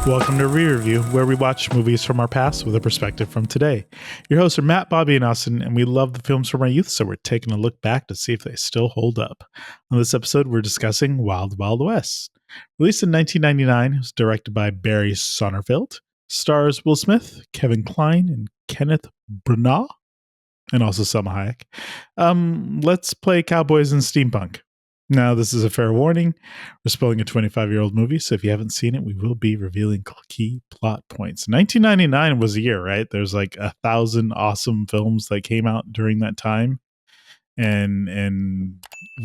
Welcome to ReReview, where we watch movies from our past with a perspective from today. Your hosts are Matt, Bobby, and Austin, and we love the films from our youth, so we're taking a look back to see if they still hold up. On this episode, we're discussing Wild Wild West. Released in 1999, it was directed by Barry Sonnenfeld, stars Will Smith, Kevin Kline, and Kenneth Branagh, and also Selma Hayek. Let's play cowboys and steampunk. Now, this is a fair warning. We're spoiling a 25-year-old movie, so if you haven't seen it, we will be revealing key plot points. 1999 was a year, right? There's like 1,000 awesome films that came out during that time. And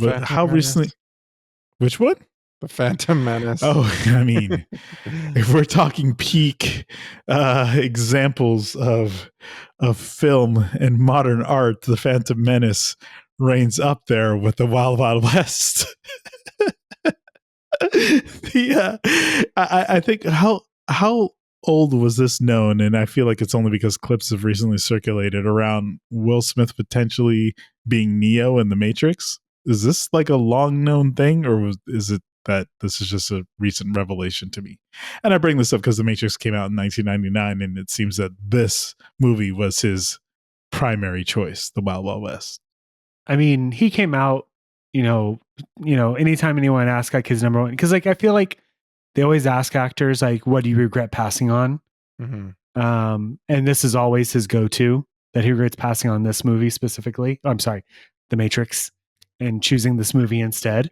how recently? Which one? The Phantom Menace. Oh, I mean, if we're talking peak examples of film and modern art, The Phantom Menace reigns up there with the Wild Wild West. I think how old was this known? And I feel like it's only because clips have recently circulated around Will Smith potentially being Neo in The Matrix. Is this like a long known thing, or is it that this is just a recent revelation to me? And I bring this up because The Matrix came out in 1999, and it seems that this movie was his primary choice, the Wild Wild West. I mean, he came out, anytime anyone asks like his number one, because like I feel like they always ask actors like, what do you regret passing on? Mm-hmm. And this is always his go-to, that he regrets passing on this movie specifically. Oh, I'm sorry, The Matrix, and choosing this movie instead.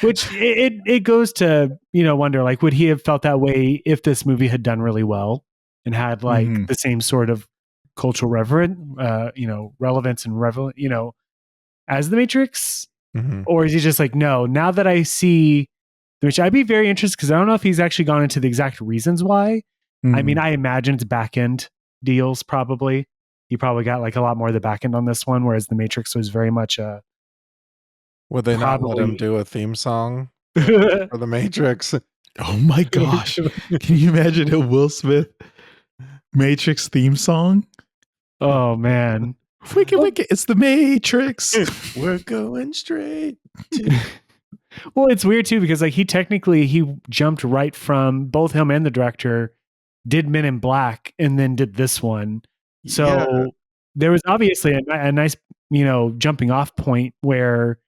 Which it goes to, wonder, like, would he have felt that way if this movie had done really well and had like the same sort of cultural relevance and as The Matrix? Mm-hmm. Or is he just like, no, now that I see, which I'd be very interested, because I don't know if he's actually gone into the exact reasons why. Mm-hmm. I mean, I imagine it's back end deals probably. He probably got like a lot more of the back end on this one, whereas The Matrix was very much a... Would they not let him do a theme song for The Matrix? Oh my gosh. Can you imagine a Will Smith Matrix theme song? Oh man. Wicked, it's The Matrix. We're going straight. Well, it's weird too, because like he jumped right from, both him and the director did Men in Black and then did this one. So there was obviously a nice, jumping off point where,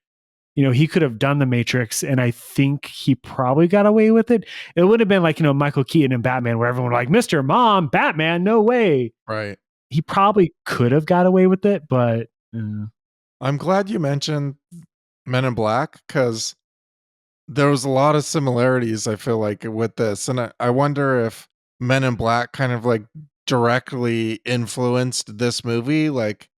he could have done The Matrix, and I think he probably got away with it. It would have been like, Michael Keaton and Batman, where everyone was like, Mr. Mom, Batman, no way. Right. He probably could have got away with it, but... I'm glad you mentioned Men in Black, because there was a lot of similarities, I feel like, with this. And I wonder if Men in Black kind of like directly influenced this movie. Like,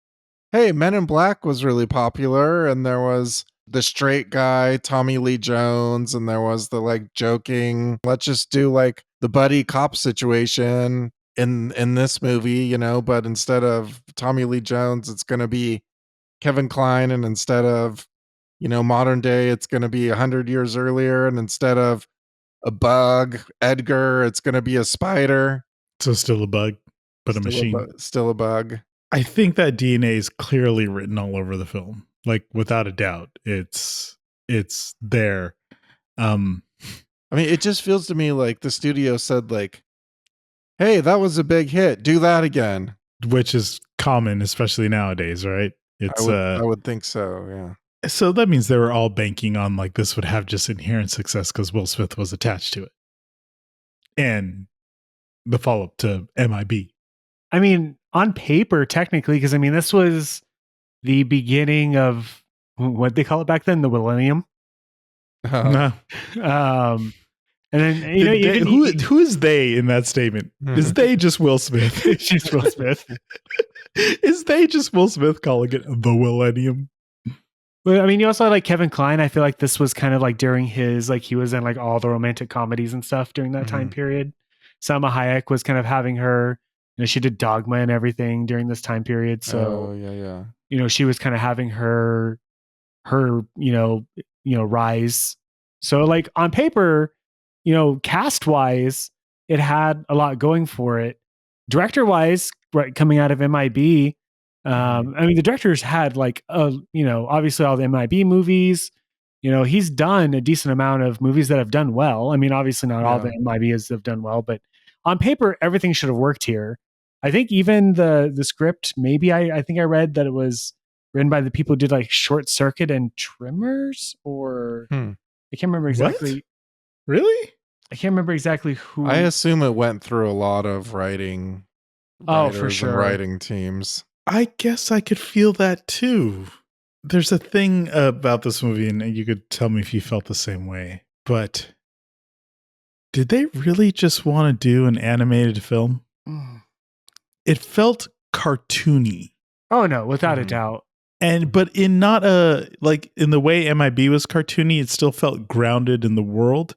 hey, Men in Black was really popular, and there was the straight guy, Tommy Lee Jones, and there was the like joking, let's just do like the buddy cop situation in this movie, but instead of Tommy Lee Jones, it's going to be Kevin Kline, and instead of, modern day, it's going to be 100 years earlier, and instead of a bug, Edgar, it's going to be a spider. So still a bug, but a machine. Still a bug. I think that DNA is clearly written all over the film. Like, without a doubt, it's there. I mean, it just feels to me like the studio said, like, hey, that was a big hit, do that again. Which is common, especially nowadays, right? I would think so, yeah. So that means they were all banking on like this would have just inherent success because Will Smith was attached to it. And the follow-up to MIB. I mean, on paper, technically, because I mean, this was the beginning of what they call it back then, the millennium. No. And then who is they in that statement? Is they just Will Smith? Just Will Smith. Is they just Will Smith calling it the millennium? But I mean, you also had like Kevin Kline. I feel like this was kind of like during his, like he was in like all the romantic comedies and stuff during that time period. Selma Hayek was kind of having her, she did Dogma and everything during this time period. So, she was kind of having her rise. So like on paper, cast wise, it had a lot going for it. Director wise, right, coming out of MIB, I mean, the director's had like, obviously all the MIB movies. He's done a decent amount of movies that have done well. I mean, obviously not all the MIBs have done well, but on paper, everything should have worked here. I think even the script, maybe I think I read that it was written by the people who did like Short Circuit and Tremors, or I can't remember exactly. What? Really? I can't remember exactly who. I assume it went through a lot of writing. Oh, for sure. And writing teams. I guess I could feel that too. There's a thing about this movie, and you could tell me if you felt the same way, but did they really just want to do an animated film? It felt cartoony. Oh no, without a doubt. But in not a, like in the way MIB was cartoony, it still felt grounded in the world.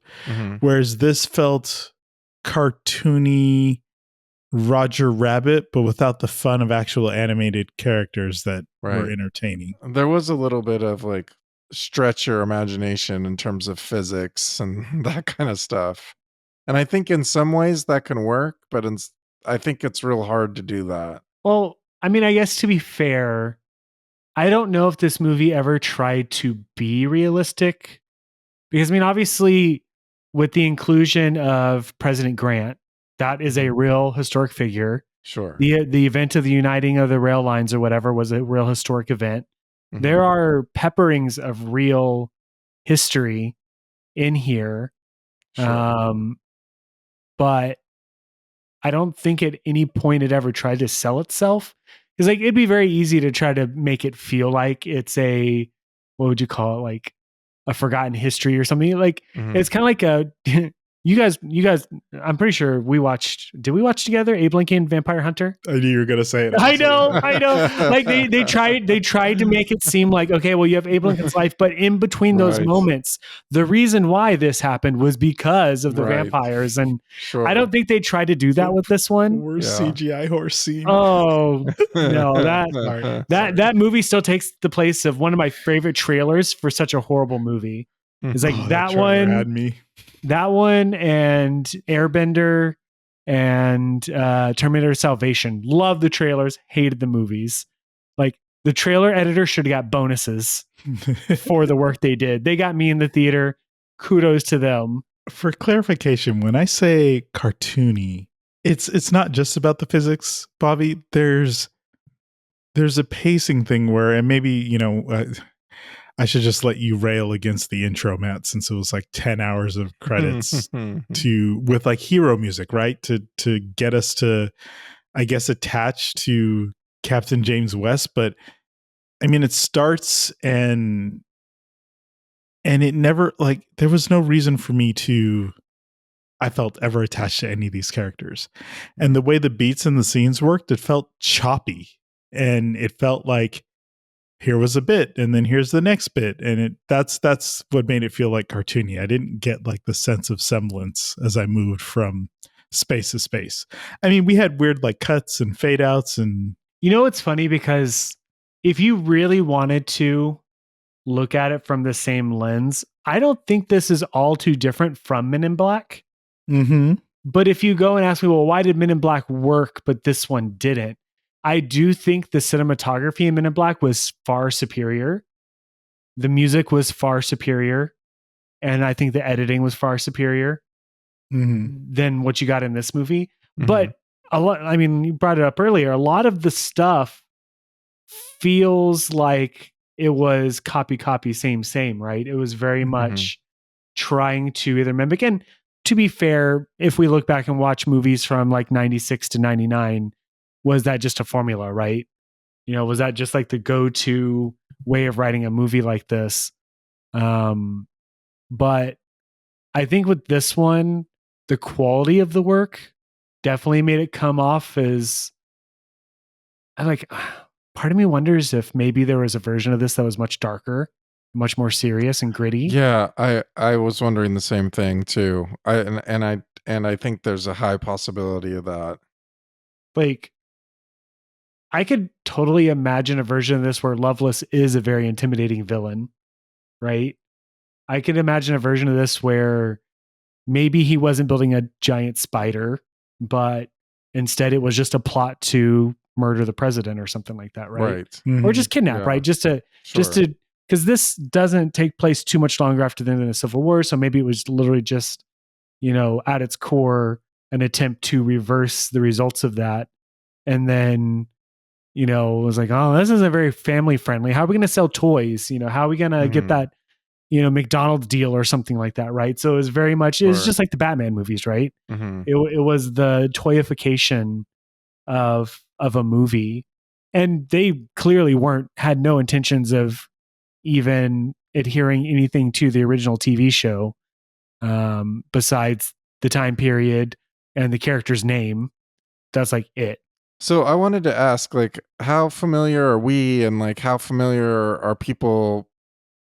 Whereas this felt cartoony Roger Rabbit, but without the fun of actual animated characters that were entertaining. There was a little bit of like stretch your imagination in terms of physics and that kind of stuff. And I think in some ways that can work, but I think it's real hard to do that. Well, I mean, I guess to be fair, I don't know if this movie ever tried to be realistic, because I mean, obviously with the inclusion of President Grant, that is a real historic figure. Sure. The event of the uniting of the rail lines or whatever was a real historic event. There are pepperings of real history in here. Sure. But I don't think at any point it ever tried to sell itself. Because like it'd be very easy to try to make it feel like it's a, what would you call it, like a forgotten history or something. Like it's kind of like a you guys, I'm pretty sure did we watch together Abe Lincoln Vampire Hunter? I knew you were gonna say it. I know. Like they tried to make it seem like, okay, well, you have Abe Lincoln's life, but in between those moments, the reason why this happened was because of the vampires. And I don't think they tried to do that with this one. Worst CGI horse scene. Oh no, that movie still takes the place of one of my favorite trailers for such a horrible movie. It's like that one had me. That one and Airbender and Terminator Salvation. Love the trailers, hated the movies. Like the trailer editor should have got bonuses for the work they did. They got me in the theater. Kudos to them. For clarification, when I say cartoony, it's not just about the physics, Bobby. There's a pacing thing where, and maybe, I should just let you rail against the intro, Matt, since it was like 10 hours of credits with like hero music, right? To get us to, I guess, attach to Captain James West. But I mean, it starts and it never, like, there was no reason for me to, I felt, ever attached to any of these characters. And the way the beats and the scenes worked, it felt choppy, and it felt like, here was a bit, and then here's the next bit, and that's what made it feel like cartoony. I didn't get like the sense of semblance as I moved from space to space. I mean, we had weird like cuts and fade outs, and it's funny because if you really wanted to look at it from the same lens, I don't think this is all too different from Men in Black. But if you go and ask me, well, why did Men in Black work but this one didn't? I do think the cinematography in Men in Black was far superior. The music was far superior. And I think the editing was far superior than what you got in this movie. But a lot, I mean, you brought it up earlier. A lot of the stuff feels like it was copy, same, right? It was very much trying to either mimic. And to be fair, if we look back and watch movies from like 96 to 99, was that just a formula, right? Was that just like the go-to way of writing a movie like this? But I think with this one, the quality of the work definitely made it come off as, part of me wonders if maybe there was a version of this that was much darker, much more serious and gritty. Yeah, I was wondering the same thing too. I think there's a high possibility of that. Like, I could totally imagine a version of this where Loveless is a very intimidating villain, right? I could imagine a version of this where maybe he wasn't building a giant spider, but instead it was just a plot to murder the president or something like that, right? Or just kidnap, right? Just to, because this doesn't take place too much longer after the end of the Civil War. So maybe it was literally just, at its core, an attempt to reverse the results of that. And then, it was like, oh, this isn't very family friendly. How are we going to sell toys? How are we going to get that, McDonald's deal or something like that, right? So it was very much, it was just like the Batman movies, right? It was the toyification of a movie, and they clearly had no intentions of even adhering anything to the original TV show, besides the time period and the character's name. That's like it. So I wanted to ask, like, how familiar are we, and like, how familiar are people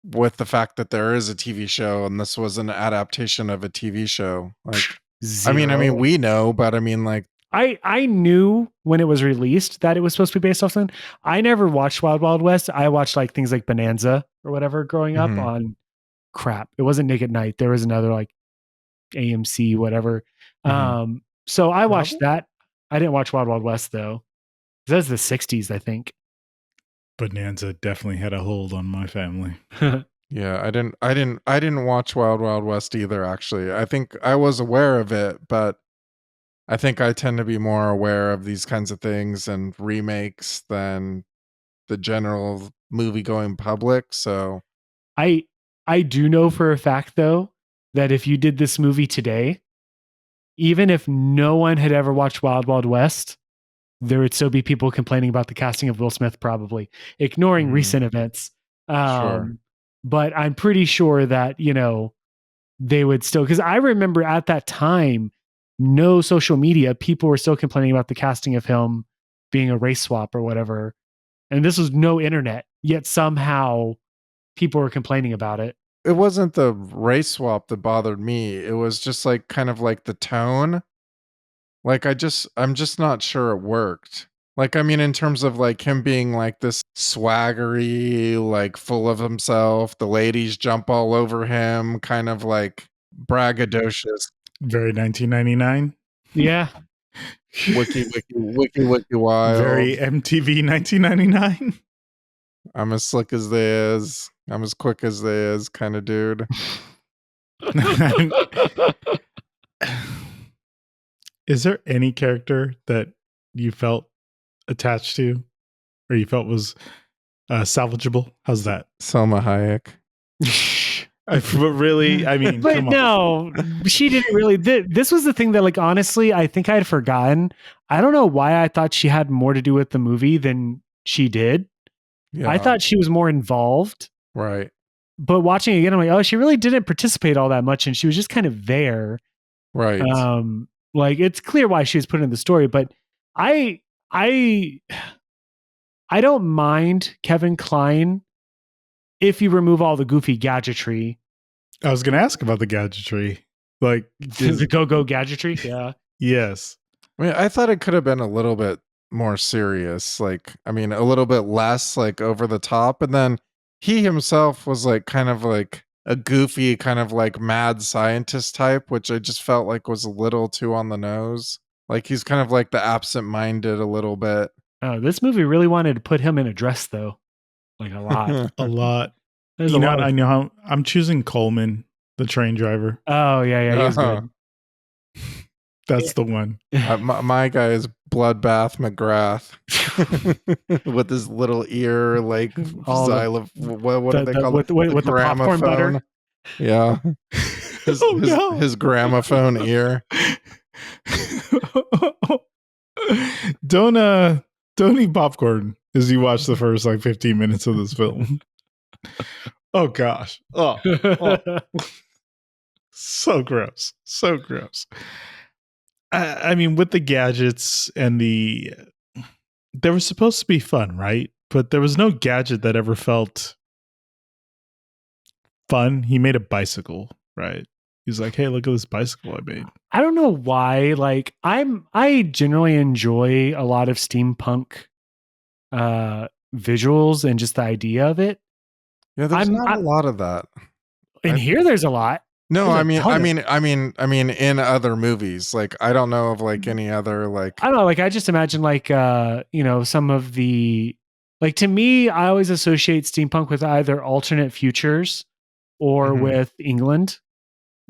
with the fact that there is a TV show and this was an adaptation of a TV show? Like, Zero. I mean, we know, but I mean, like, I knew when it was released that it was supposed to be based off something. I never watched Wild Wild West. I watched like things like Bonanza or whatever growing up on crap. It wasn't Nick at Night. There was another like AMC, whatever. So I watched that. I didn't watch Wild Wild West though. That's the 60s, I think. Bonanza definitely had a hold on my family. Yeah, I didn't watch Wild Wild West either, actually. I think I was aware of it, but I think I tend to be more aware of these kinds of things and remakes than the general movie-going public. So I do know for a fact though that if you did this movie today, even if no one had ever watched Wild Wild West, there would still be people complaining about the casting of Will Smith, probably ignoring recent events. Sure. But I'm pretty sure that, they would still, because I remember at that time, no social media, people were still complaining about the casting of him being a race swap or whatever. And this was no internet, yet somehow people were complaining about it. It wasn't the race swap that bothered me. It was just like kind of like the tone. Like I'm just not sure it worked. Like, I mean, in terms of like him being like this swaggery, like full of himself, the ladies jump all over him, kind of like braggadocious. Very 1999. Yeah. Wiki wild. Very MTV 1999. I'm as slick as they is. I'm as quick as they is kind of dude. Is there any character that you felt attached to or you felt was salvageable? How's that? Selma Hayek. But really, I mean, but no, she didn't really. This was the thing that, like, honestly, I think I had forgotten. I don't know why I thought she had more to do with the movie than she did. Yeah. I thought she was more involved. Right. But watching it again, I'm like, oh, she really didn't participate all that much, and she was just kind of there. Right. Like, it's clear why she was put in the story, but I don't mind Kevin Kline if you remove all the goofy gadgetry. I was going to ask about the gadgetry. Like the go gadgetry. Yeah. Yes. I mean, I thought it could have been a little bit more serious. Like, I mean, a little bit less like over the top. And then he himself was like kind of like a goofy kind of like mad scientist type, which I just felt like was a little too on the nose. Like he's kind of like the absent-minded a little bit. Oh, this movie really wanted to put him in a dress though. Like a lot. A lot. You know, I know how I'm choosing Coleman, the train driver. Oh, yeah, he was good. That's the one. My guy is Bloodbath McGrath with his little ear, like what do they call it? With the popcorn butter. Yeah, his gramophone ear. Don't eat popcorn as you watch the first like 15 minutes of this film. Oh gosh. Oh. So gross. So gross. I mean, with the gadgets and they were supposed to be fun, right? But there was no gadget that ever felt fun. He made a bicycle, right? He's like, hey, look at this bicycle I made. I don't know why. Like, I generally enjoy a lot of steampunk visuals and just the idea of it. Yeah, there's not a lot of that. Here there's a lot. No, I mean, in other movies, like I don't know of like any other like. I don't know, like I just imagine like some of the like to me, I always associate steampunk with either alternate futures or with England.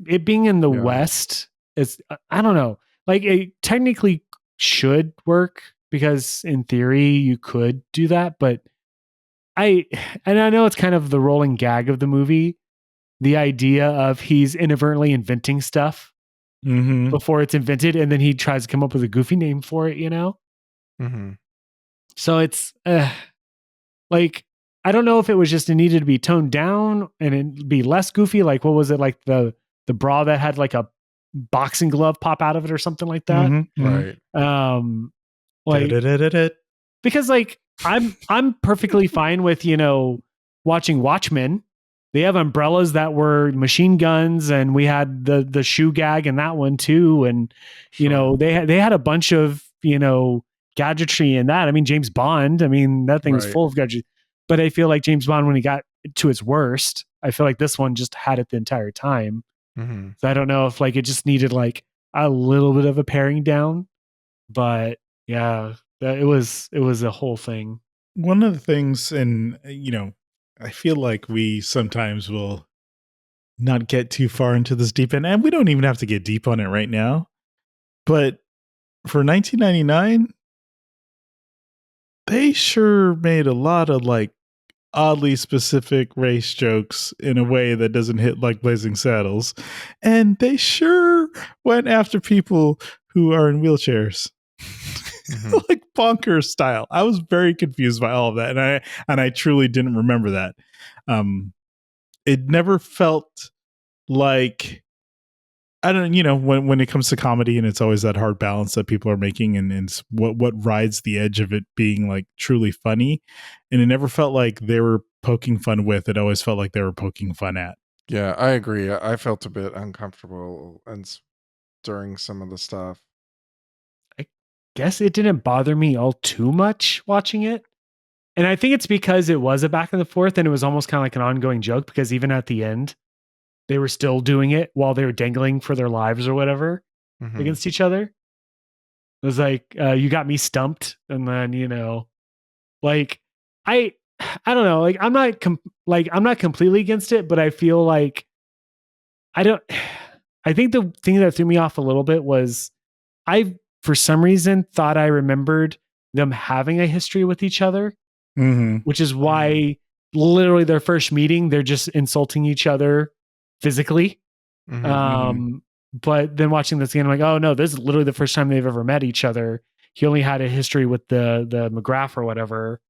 It being in the West is I don't know. like it technically should work because in theory you could do that, but I know it's kind of the rolling gag of the movie, the idea of he's inadvertently inventing stuff before it's invented, and then he tries to come up with a goofy name for it, So it's like, I don't know if it was just it needed to be toned down and it'd be less goofy. Like, what was it, like the bra that had like a boxing glove pop out of it or something like that? Right. Like, because like I'm perfectly fine with, watching Watchmen. They have umbrellas that were machine guns, and we had the shoe gag in that one too. And they had a bunch of gadgetry in that. I mean, James Bond. I mean, that thing was full of gadgets. But I feel like James Bond, when he got to its worst, I feel like this one just had it the entire time. So I don't know if like it just needed like a little bit of a paring down, but yeah, it was a whole thing. One of the things, and I feel like we sometimes will not get too far into this deep end, and we don't even have to get deep on it right now. But for 1999, they sure made a lot of like oddly specific race jokes in a way that doesn't hit like Blazing Saddles. And they sure went after people who are in wheelchairs. Like bonkers style. I was very confused by all of that, and I truly didn't remember that. It never felt like, I don't know, when it comes to comedy, and it's always that hard balance that people are making, and it's what rides the edge of it being like truly funny. And it never felt like they were poking fun with. It always felt like they were poking fun at. Yeah, I agree. I felt a bit uncomfortable during some of the stuff. I guess it didn't bother me all too much watching it. And I think it's because it was a back and forth, and it was almost kind of like an ongoing joke, because even at the end, they were still doing it while they were dangling for their lives or whatever against each other. It was like, you got me stumped. And then, like, I don't know, like, I'm not completely against it, but I feel like I think the thing that threw me off a little bit was I, for some reason, thought I remembered them having a history with each other, which is why literally their first meeting, they're just insulting each other physically. But then watching this again, I'm like, oh no, this is literally the first time they've ever met each other. He only had a history with the McGrath or whatever.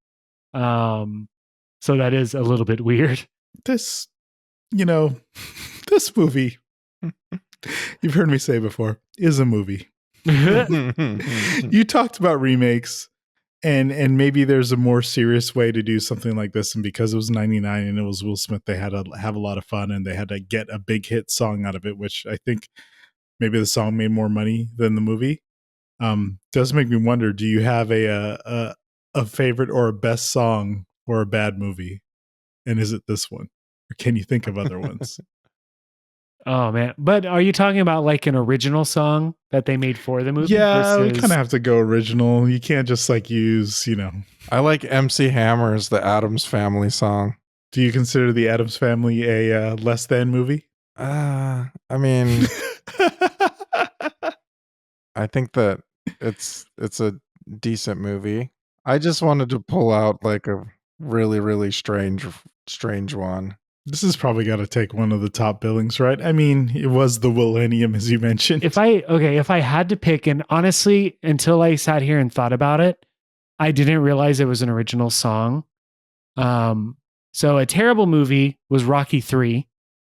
So that is a little bit weird. This, this movie, you've heard me say before, is a movie. You talked about remakes, and maybe there's a more serious way to do something like this. And because it was 99 and it was Will Smith, they had to have a lot of fun, and they had to get a big hit song out of it, which I think maybe the song made more money than the movie. Does make me wonder, do you have a favorite or a best song for a bad movie? And is it this one? Or can you think of other ones? Oh man. But are you talking about like an original song that they made for the movie? Yeah, we kind of have to go original. You can't just like use, I like MC Hammer's The Addams Family song. Do you consider The Addams Family a less than movie? I mean, I think that it's a decent movie. I just wanted to pull out like a really, really strange one. This is probably got to take one of the top billings, right? I mean, it was the Millennium, as you mentioned. If I had to pick, and honestly, until I sat here and thought about it, I didn't realize it was an original song. So a terrible movie was Rocky 3.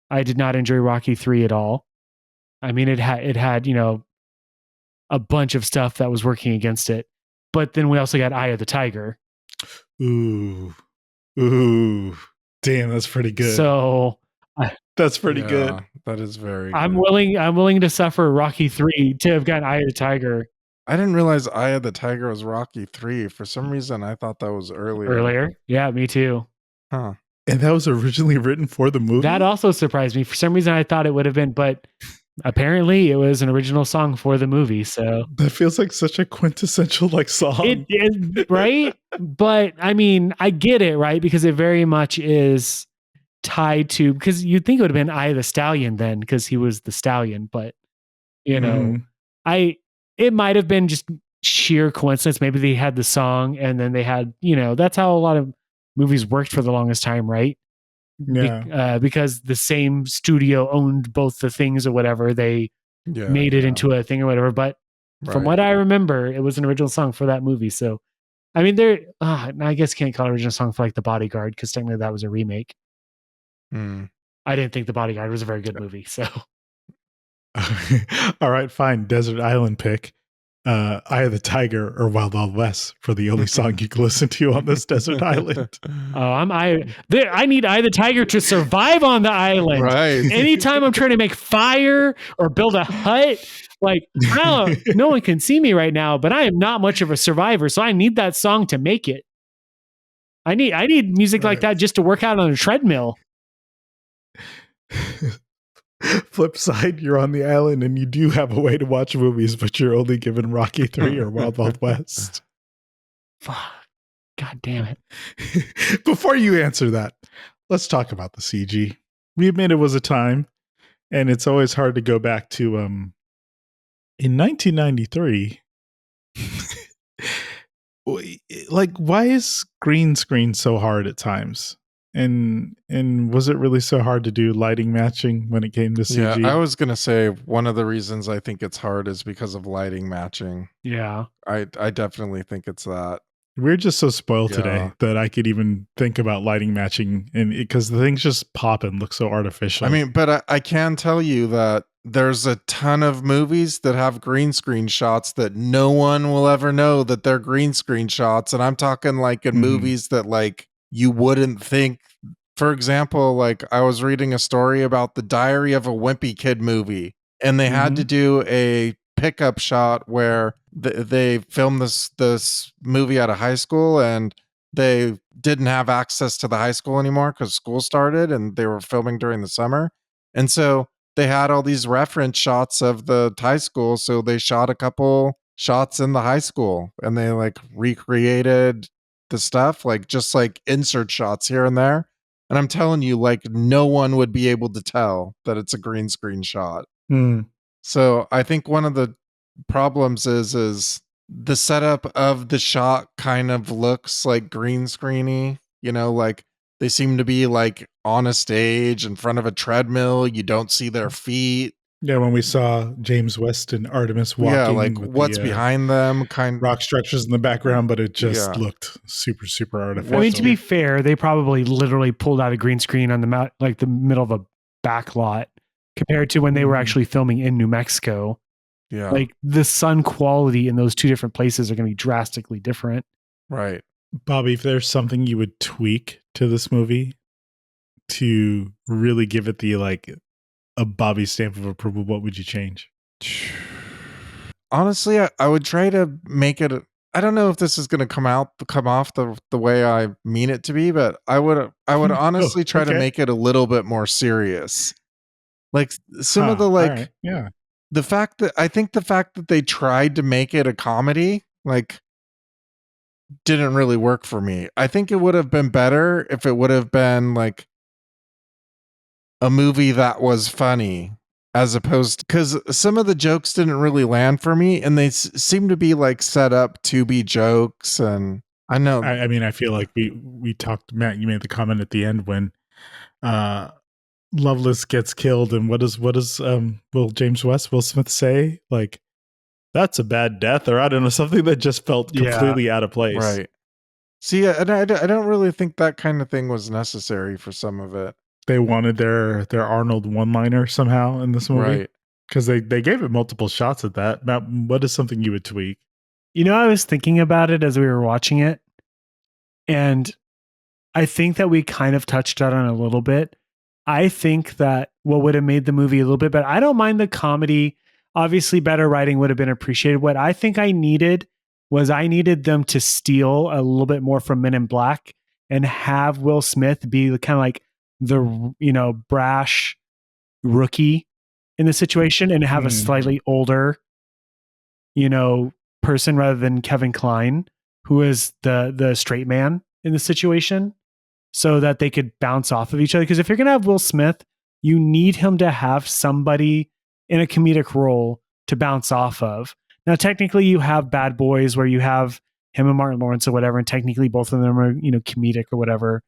I did not enjoy Rocky 3 at all. I mean, it had, a bunch of stuff that was working against it. But then we also got Eye of the Tiger. Ooh. Damn, that's pretty good. So that's pretty good. That is very I'm good. I'm willing to suffer Rocky 3 to have gotten Eye of the Tiger. I didn't realize Eye of the Tiger was Rocky 3. For some reason, I thought that was earlier. Yeah, me too. Huh. And that was originally written for the movie? That also surprised me. For some reason, I thought it would have been, but apparently it was an original song for the movie. So that feels like such a quintessential like song. It is, right? But I mean, I get it, right? Because it very much is tied to, because you'd think it would have been Eye of the Stallion then, because he was the stallion. But I it might have been just sheer coincidence. Maybe they had the song and then they had, that's how a lot of movies worked for the longest time, right? Yeah. Because the same studio owned both the things or whatever, they made it into a thing or whatever. But from what I remember, it was an original song for that movie. So, I mean, I guess can't call it original song for like The Bodyguard because technically that was a remake. I didn't think The Bodyguard was a very good movie. So, all right, fine. Desert Island pick. Eye of the Tiger or Wild Wild West for the only song you can listen to on this desert island. I need Eye of the Tiger to survive on the island. Right. Anytime I'm trying to make fire or build a hut, like no one can see me right now, but I am not much of a survivor, so I need that song to make it. I need music like that just to work out on a treadmill. Flip side, you're on the island and you do have a way to watch movies, but you're only given Rocky 3 or Wild Wild West. Fuck. God damn it. Before you answer that, let's talk about the CG. We admit it was a time, and it's always hard to go back to in 1993. Like, why is green screen so hard at times? And was it really so hard to do lighting matching when it came to CG? Yeah, I was gonna say one of the reasons I think it's hard is because of lighting matching. Yeah, I definitely think it's that. We're just so spoiled today that I could even think about lighting matching, and because the things just pop and look so artificial. I mean, but I can tell you that there's a ton of movies that have green screen shots that no one will ever know that they're green screen shots, and I'm talking like in movies that like you wouldn't think. For example, like I was reading a story about the Diary of a Wimpy Kid movie, and they had to do a pickup shot where they filmed this movie at a high school, and they didn't have access to the high school anymore because school started, and they were filming during the summer, and so they had all these reference shots of the high school, so they shot a couple shots in the high school, and they like recreated the stuff, like just like insert shots here and there. And I'm telling you, like no one would be able to tell that it's a green screen shot. So I think one of the problems is the setup of the shot kind of looks like green screeny, like they seem to be like on a stage in front of a treadmill. You don't see their feet. Yeah, when we saw James West and Artemis walking, like what's behind them, rock structures in the background, but it just looked super, super artificial. I mean, to be fair, they probably literally pulled out a green screen on the like the middle of a back lot compared to when they were actually filming in New Mexico. Yeah, like the sun quality in those two different places are going to be drastically different. Right, Bobby. If there's something you would tweak to this movie to really give it the like a Bobby stamp of approval, what would you change? Honestly, I would try to make it. I don't know if this is going to come off the way I mean it to be, but I would honestly try to make it a little bit more serious. Like some of the like, the fact that they tried to make it a comedy, like, didn't really work for me. I think it would have been better if it would have been like a movie that was funny, as opposed to, because some of the jokes didn't really land for me, and they seem to be like set up to be jokes. And I know, I mean, I feel like we talked, Matt, you made the comment at the end when Loveless gets killed, and what does Will Smith say? Like, that's a bad death, or I don't know, something that just felt completely out of place. Right. See, and I don't really think that kind of thing was necessary for some of it. They wanted their Arnold one-liner somehow in this movie. Right. Because they gave it multiple shots at that. Matt, what is something you would tweak? I was thinking about it as we were watching it, and I think that we kind of touched on it a little bit. I think that what would have made the movie a little bit better, I don't mind the comedy. Obviously, better writing would have been appreciated. What I think I needed them to steal a little bit more from Men in Black and have Will Smith be kind of like the, brash rookie in the situation, and have a slightly older, person rather than Kevin Kline, who is the straight man in the situation, so that they could bounce off of each other. Because if you're going to have Will Smith, you need him to have somebody in a comedic role to bounce off of. Now, technically, you have Bad Boys where you have him and Martin Lawrence or whatever, and technically both of them are, comedic or whatever.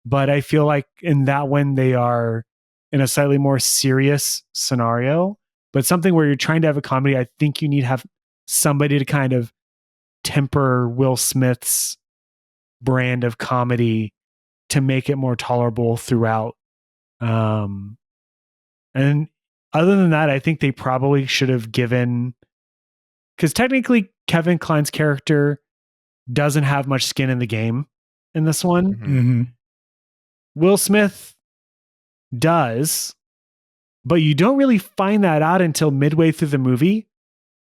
But I feel like in that one, they are in a slightly more serious scenario. But something where you're trying to have a comedy, I think you need to have somebody to kind of temper Will Smith's brand of comedy to make it more tolerable throughout. And other than that, I think they probably should have given, because technically Kevin Kline's character doesn't have much skin in the game in this one. Mm-hmm. Will Smith does, but you don't really find that out until midway through the movie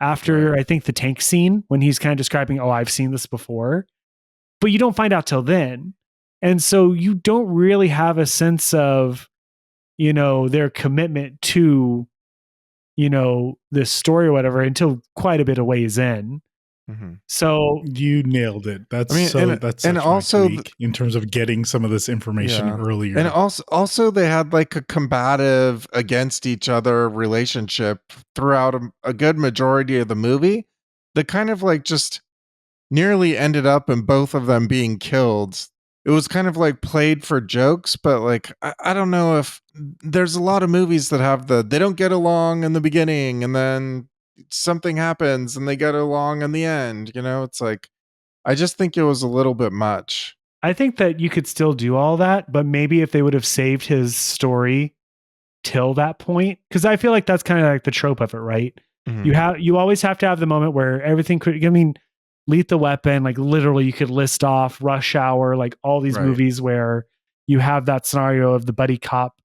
after, I think, the tank scene when he's kind of describing, oh, I've seen this before, but you don't find out till then. And so you don't really have a sense of, their commitment to, this story or whatever until quite a bit of ways in. Mm-hmm. So you nailed it. That's also in terms of getting some of this information earlier. And also they had like a combative against each other relationship throughout a good majority of the movie that kind of like just nearly ended up in both of them being killed. It was kind of like played for jokes, but like, I don't know if there's a lot of movies that have they don't get along in the beginning and then something happens and they get along in the end. It's like, I just think it was a little bit much. I think that you could still do all that, but maybe if they would have saved his story till that point, because I feel like that's kind of like the trope of it, right? Mm-hmm. You always have to have the moment where everything could, Lethal Weapon, like literally you could list off Rush Hour, like all these movies where you have that scenario of the buddy cop.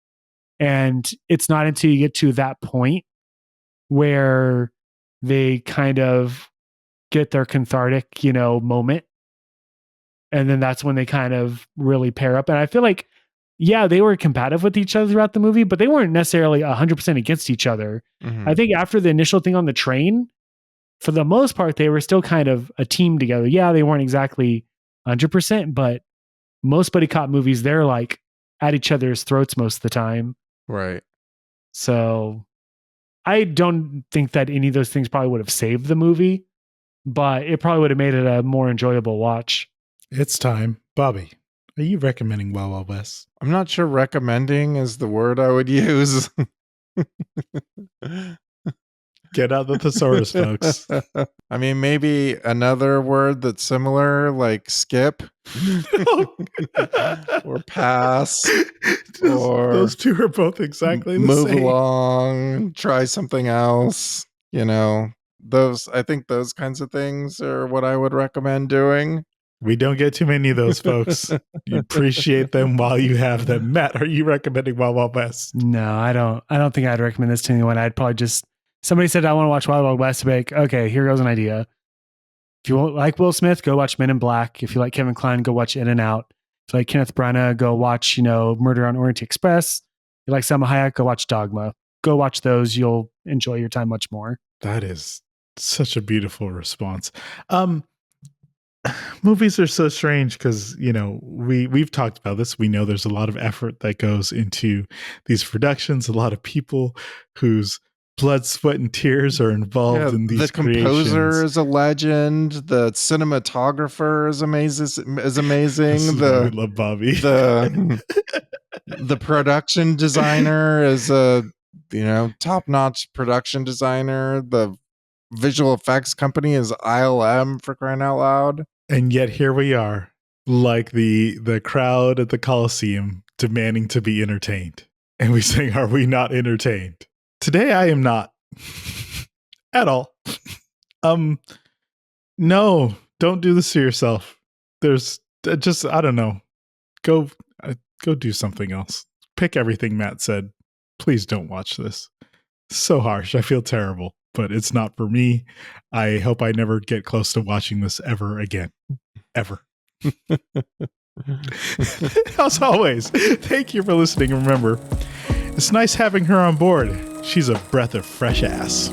And it's not until you get to that point where they kind of get their cathartic, moment. And then that's when they kind of really pair up. And I feel like, they were compatible with each other throughout the movie, but they weren't necessarily 100% against each other. Mm-hmm. I think after the initial thing on the train, for the most part, they were still kind of a team together. Yeah, they weren't exactly 100%, but most buddy cop movies, they're like at each other's throats most of the time. Right. So I don't think that any of those things probably would have saved the movie, but it probably would have made it a more enjoyable watch. It's time. Bobby, are you recommending Wild Wild West? I'm not sure recommending is the word I would use. Get out the thesaurus, folks. I mean, maybe another word that's similar, like skip or pass. Or those two are both exactly the move same. Move along, try something else. I think those kinds of things are what I would recommend doing. We don't get too many of those, folks. You appreciate them while you have them. Matt, are you recommending Wild Wild West? No, I don't think I'd recommend this to anyone. I'd probably just, somebody said, I want to watch Wild Wild West. I'd be like, okay, here goes an idea. If you like Will Smith, go watch Men in Black. If you like Kevin Kline, go watch In and Out. If you like Kenneth Branagh, go watch, Murder on Orient Express. If you like Selma Hayek, go watch Dogma. Go watch those. You'll enjoy your time much more. That is such a beautiful response. Movies are so strange because, we've talked about this. We know there's a lot of effort that goes into these productions, a lot of people whose blood, sweat, and tears are involved in these creations. The composer is a legend. The cinematographer is amazing. I love Bobby. The production designer is a top-notch production designer. The visual effects company is ILM, for crying out loud. And yet here we are, like the crowd at the Coliseum, demanding to be entertained. And we say, are we not entertained? Today I am not. At all. No, don't do this to yourself. There's just, I don't know. Go do something else. Pick everything Matt said. Please don't watch this. So harsh. I feel terrible. But it's not for me. I hope I never get close to watching this ever again. Ever. As always, thank you for listening. Remember, it's nice having her on board. She's a breath of fresh ass.